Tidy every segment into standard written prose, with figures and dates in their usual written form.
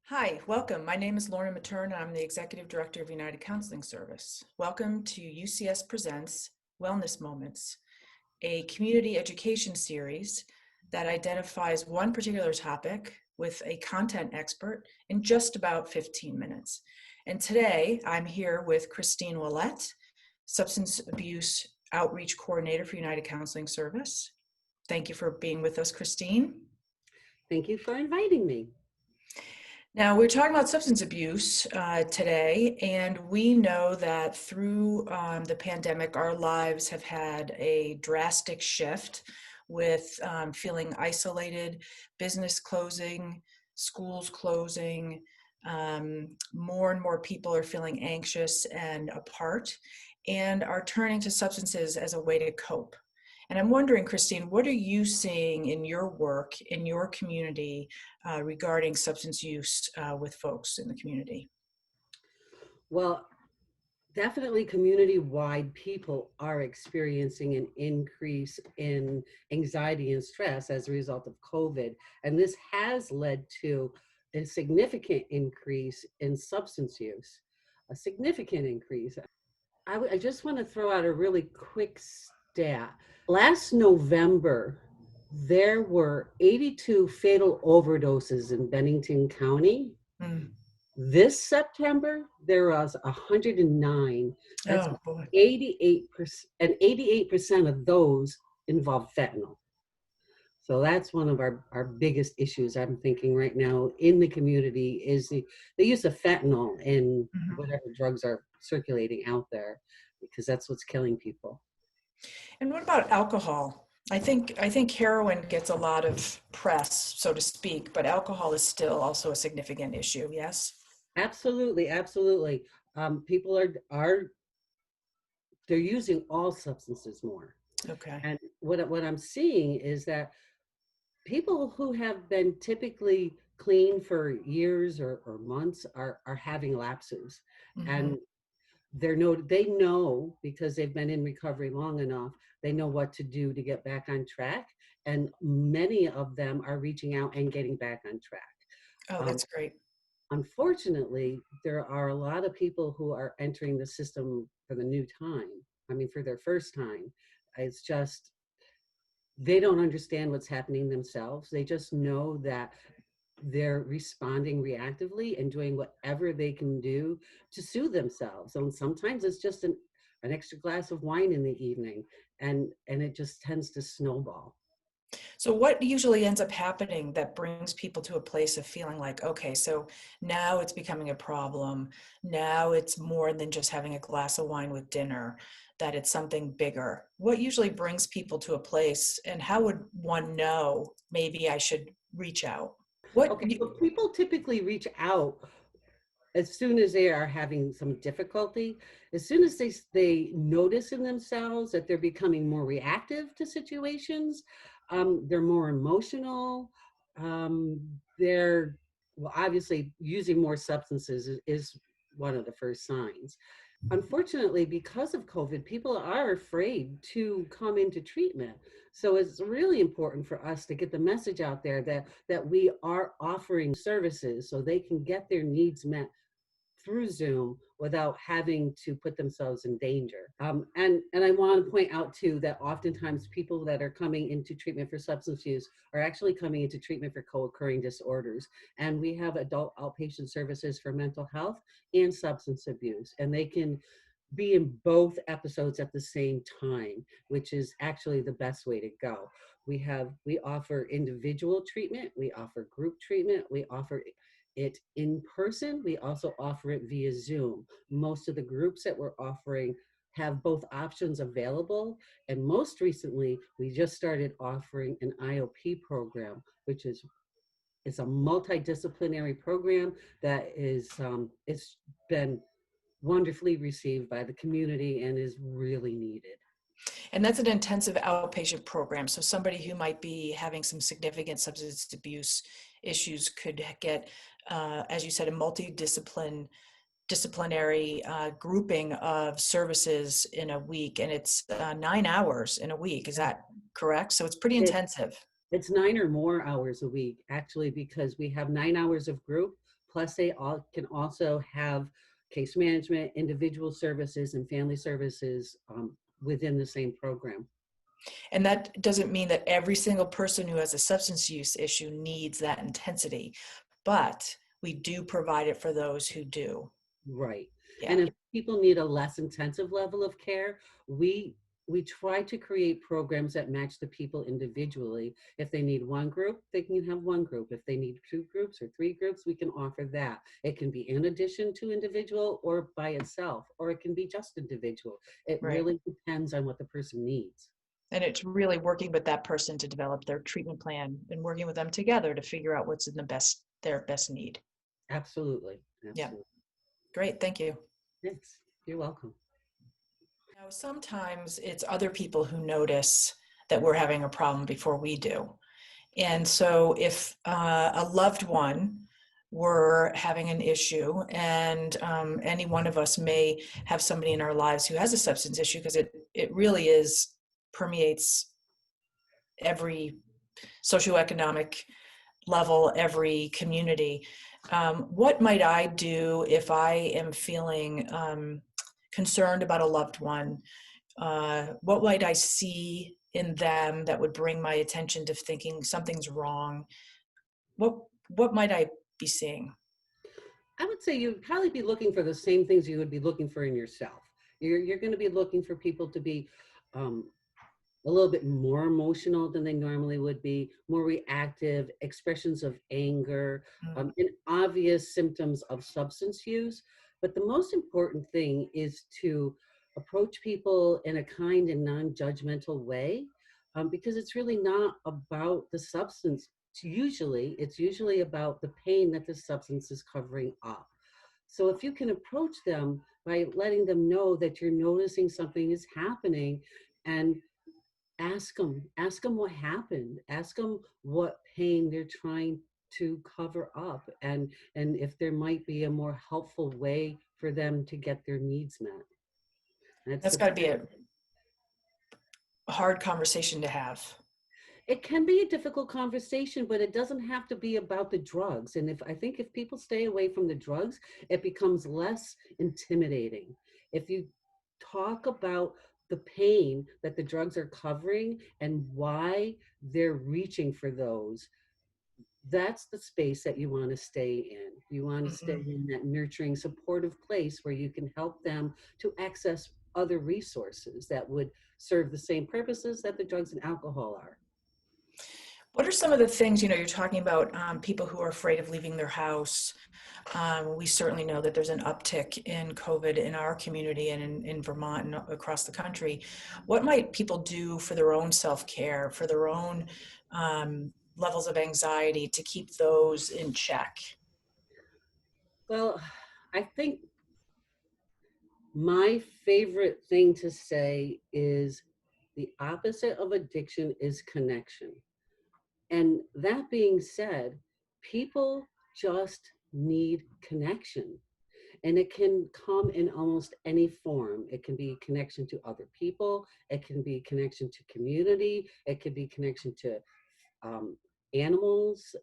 Hi, welcome. My name is Lorna Matern, and I'm the Executive Director of United Counseling Service. Welcome to UCS Presents Wellness Moments, a community education series that identifies one particular topic with a content expert in just about 15 minutes. And today I'm here with Christine Willett, Substance Abuse Outreach Coordinator for United Counseling Service. Thank you for being with us, Christine. Thank you for inviting me. Now, we're talking about substance abuse today, and we know that through the pandemic, our lives have had a drastic shift with feeling isolated, business closing, schools closing. More and more people are feeling anxious and apart and are turning to substances as a way to cope. And I'm wondering, Christine, what are you seeing in your work, in your community, regarding substance use with folks in the community? Well, definitely community-wide people are experiencing an increase in anxiety and stress as a result of COVID. And this has led to a significant increase in substance use, a significant increase. I just want to throw out a really quick stat. Last November, there were 82 fatal overdoses in Bennington County. Mm. This September, there was 109. That's Oh, boy. 88%, and 88% of those involve fentanyl. So that's one of our biggest issues I'm thinking right now in the community is the use of fentanyl in Mhm. whatever drugs are circulating out there, because that's what's killing people. And what about alcohol? I think heroin gets a lot of press, so to speak, but alcohol is still also a significant issue, yes? Absolutely, absolutely. People are they're using all substances more. Okay. And what I'm seeing is that people who have been typically clean for years or months are having lapses. Hmm. And they know because they've been in recovery long enough, they know what to do to get back on track. And many of them are reaching out and getting back on track. Oh, Um, that's great. Unfortunately, there are a lot of people who are entering the system for the new time. I mean, for their first time. It's just they don't understand what's happening themselves. They just know that they're responding reactively and doing whatever they can do to soothe themselves. And sometimes it's just an extra glass of wine in the evening, and it just tends to snowball. So what usually ends up happening that brings people to a place of feeling like, okay, so now it's becoming a problem. Now it's more than just having a glass of wine with dinner, that it's something bigger. What usually brings people to a place, and how would one know maybe I should reach out? What Okay, you, so people typically reach out as soon as they are having some difficulty, as soon as they notice in themselves that they're becoming more reactive to situations, they're more emotional, they're well, obviously using more substances is one of the first signs. Unfortunately, because of COVID, people are afraid to come into treatment. So it's really important for us to get the message out there that we are offering services so they can get their needs met through Zoom without having to put themselves in danger. And I want to point out too that oftentimes people that are coming into treatment for substance use are actually coming into treatment for co-occurring disorders. And we have adult outpatient services for mental health and substance abuse, and they can be in both episodes at the same time, which is actually the best way to go. We offer individual treatment, we offer group treatment, we offer it in person, we also offer it via Zoom. Most of the groups that we're offering have both options available. And most recently, we just started offering an IOP program, which is it's a multidisciplinary program that is it's been wonderfully received by the community and is really needed. and that's an intensive outpatient program. So somebody who might be having some significant substance abuse issues could get, as you said, a disciplinary grouping of services in a week, and it's 9 hours in a week. Is that correct? So it's pretty It, intensive. it's 9 or more hours a week, actually, because we have 9 hours of group plus they all can also have case management, individual services, and family services within the same program. And that doesn't mean that every single person who has a substance use issue needs that intensity, but we do provide it for those who do. Right. And Yeah, if people need a less intensive level of care, we we try to create programs that match the people individually. If they need one group, they can have one group. If they need two groups or three groups, we can offer that. It can be in addition to individual or by itself, or it can be just individual. It right. really depends on what the person needs. And it's really working with that person to develop their treatment plan and working with them together to figure out what's in their best need. Absolutely. Yeah, Absolutely. great. Thank you. Yes. You're welcome. Now, sometimes it's other people who notice that we're having a problem before we do. And so if a loved one were having an issue, and any one of us may have somebody in our lives who has a substance issue, because it really is permeates every socioeconomic level, every community. What might I do if I am feeling concerned about a loved one? What might I see in them that would bring my attention to thinking something's wrong? What what might I be seeing? I would say you'd probably be looking for the same things you would be looking for in yourself. You're going to be looking for people to be um, a little bit more emotional than they normally would be, more reactive, expressions of anger, Mm, and obvious symptoms of substance use. But the most important thing is to approach people in a kind and non-judgmental way, because it's really not about the substance. It's usually about the pain that the substance is covering up. So if you can approach them by letting them know that you're noticing something is happening, and ask them what happened, ask them what pain they're trying to cover up, and if there might be a more helpful way for them to get their needs met. That's that's the got to be a hard conversation to have. It can be a difficult conversation, but it doesn't have to be about the drugs. And if I think if people stay away from the drugs, it becomes less intimidating. If you talk about the pain that the drugs are covering and why they're reaching for those, that's the space that you want to stay in. You want to stay Mhm. in that nurturing, supportive place where you can help them to access other resources that would serve the same purposes that the drugs and alcohol are. What are some of the things, you're talking about people who are afraid of leaving their house? We certainly know that there's an uptick in COVID in our community and in Vermont and across the country. What might people do for their own self-care, for their own levels of anxiety to keep those in check? Well, I think my favorite thing to say is the opposite of addiction is connection. And that being said, people just need connection. And it can come in almost any form. It can be connection to other people, it can be connection to community, it can be connection to um, animals.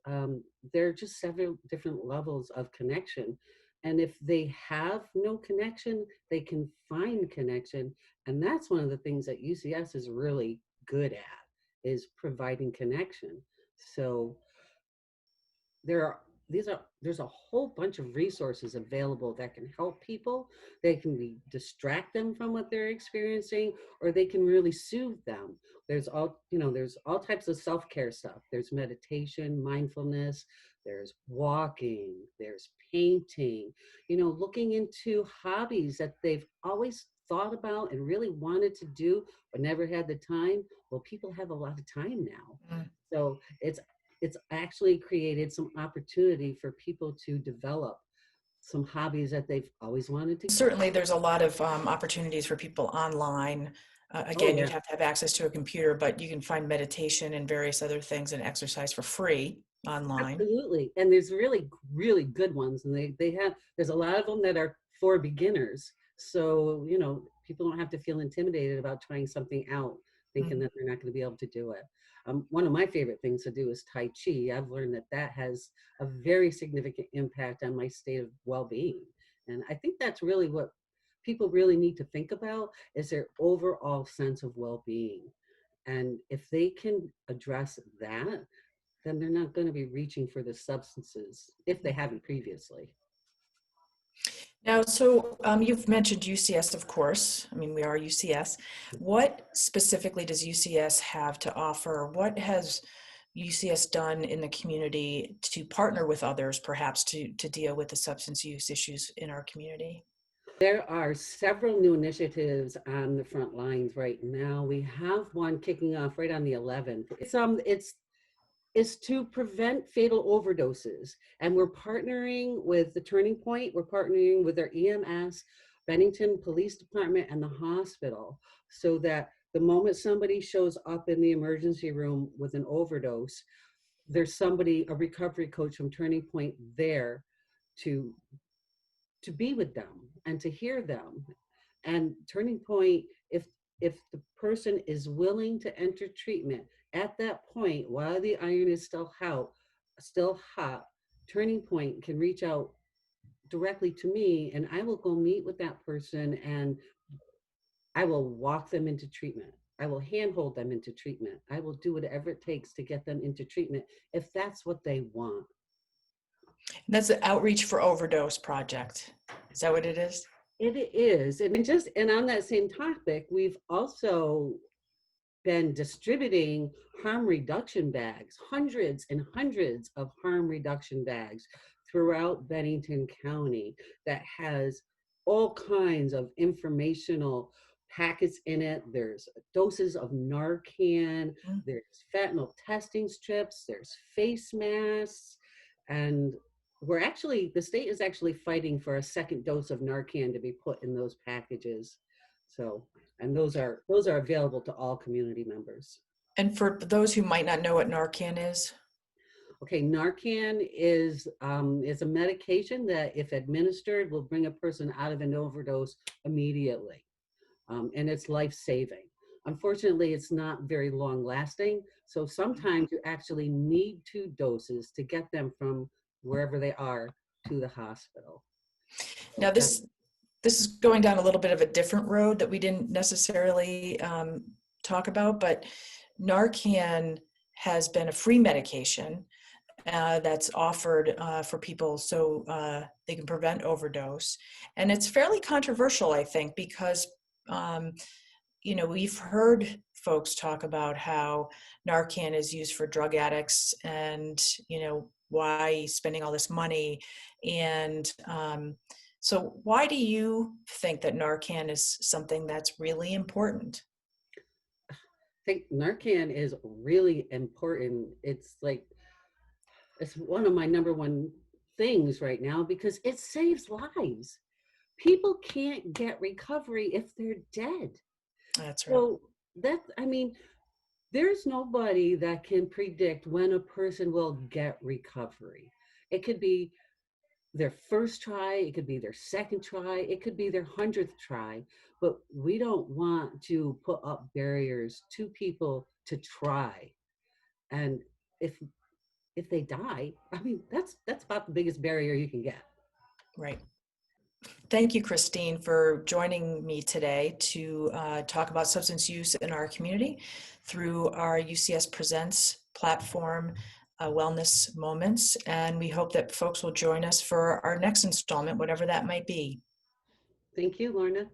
There are just several different levels of connection. And if they have no connection, they can find connection. And that's one of the things that UCS is really good at, is providing connection. So there are there's a whole bunch of resources available that can help people. They can distract them from what they're experiencing, or they can really soothe them. There's all types of self-care stuff. There's meditation, mindfulness, there's walking, there's painting, looking into hobbies that they've always thought about and really wanted to do but never had the time. Well, people have a lot of time now. Mm. So it's actually created some opportunity for people to develop some hobbies that they've always wanted to. Certainly, there's a lot of opportunities for people online. Oh Again, yeah, you'd have to have access to a computer, but you can find meditation and various other things and exercise for free online. absolutely. And there's really, really good ones. And there's a lot of them that are for beginners. So, people don't have to feel intimidated about trying something out thinking Mhm. that they're not going to be able to do it. One of my favorite things to do is Tai Chi. I've learned that that has a very significant impact on my state of well-being. And I think that's really what people really need to think about is their overall sense of well-being. And if they can address that, then they're not going to be reaching for the substances if they haven't previously. Now, so you've mentioned UCS, of course. I mean, we are UCS. What specifically does UCS have to offer? What has UCS done in the community to partner with others, perhaps, to deal with the substance use issues in our community? There are several new initiatives on the front lines right now. We have one kicking off right on the 11th. It's to prevent fatal overdoses, and we're partnering with the Turning Point. We're partnering with our EMS, Bennington Police Department, and the hospital, so that the moment somebody shows up in the emergency room with an overdose, there's somebody, a recovery coach from Turning Point, there to be with them and to hear them. And Turning Point, if the person is willing to enter treatment at that point while the iron is still hot, Turning Point can reach out directly to me, and I will go meet with that person, and I will walk them into treatment. I will handhold them into treatment. I will do whatever it takes to get them into treatment if that's what they want. That's the Outreach for Overdose project. Is that what it is? It is. And on that same topic, we've also been distributing harm reduction bags, hundreds and hundreds of harm reduction bags throughout Bennington County that has all kinds of informational packets in it. There's doses of Narcan, Mm. there's fentanyl testing strips, there's face masks, and the state is actually fighting for a second dose of Narcan to be put in those packages. So, and those are available to all community members. And for those who might not know what Narcan is, Okay, Narcan is a medication that, if administered, will bring a person out of an overdose immediately, and it's life saving. Unfortunately, it's not very long lasting, so sometimes you actually need two doses to get them from wherever they are to the hospital. now So that this is going down a little bit of a different road that we didn't necessarily talk about, but Narcan has been a free medication that's offered for people so they can prevent overdose. And it's fairly controversial, I think, because, um, we've heard folks talk about how Narcan is used for drug addicts and, why spending all this money. And so why do you think that Narcan is something that's really important? I think Narcan is really important. It's one of my number one things right now because it saves lives. People can't get recovery if they're dead. That's right. So I mean, there's nobody that can predict when a person will get recovery. It could be their first try, it could be their second try, it could be their 100th try, but we don't want to put up barriers to people to try. And if if they die, I mean, that's about the biggest barrier you can get. Right. Thank you, Christine, for joining me today to talk about substance use in our community through our UCS Presents platform, Wellness Moments. And we hope that folks will join us for our next installment, whatever that might be. Thank you, Lorna.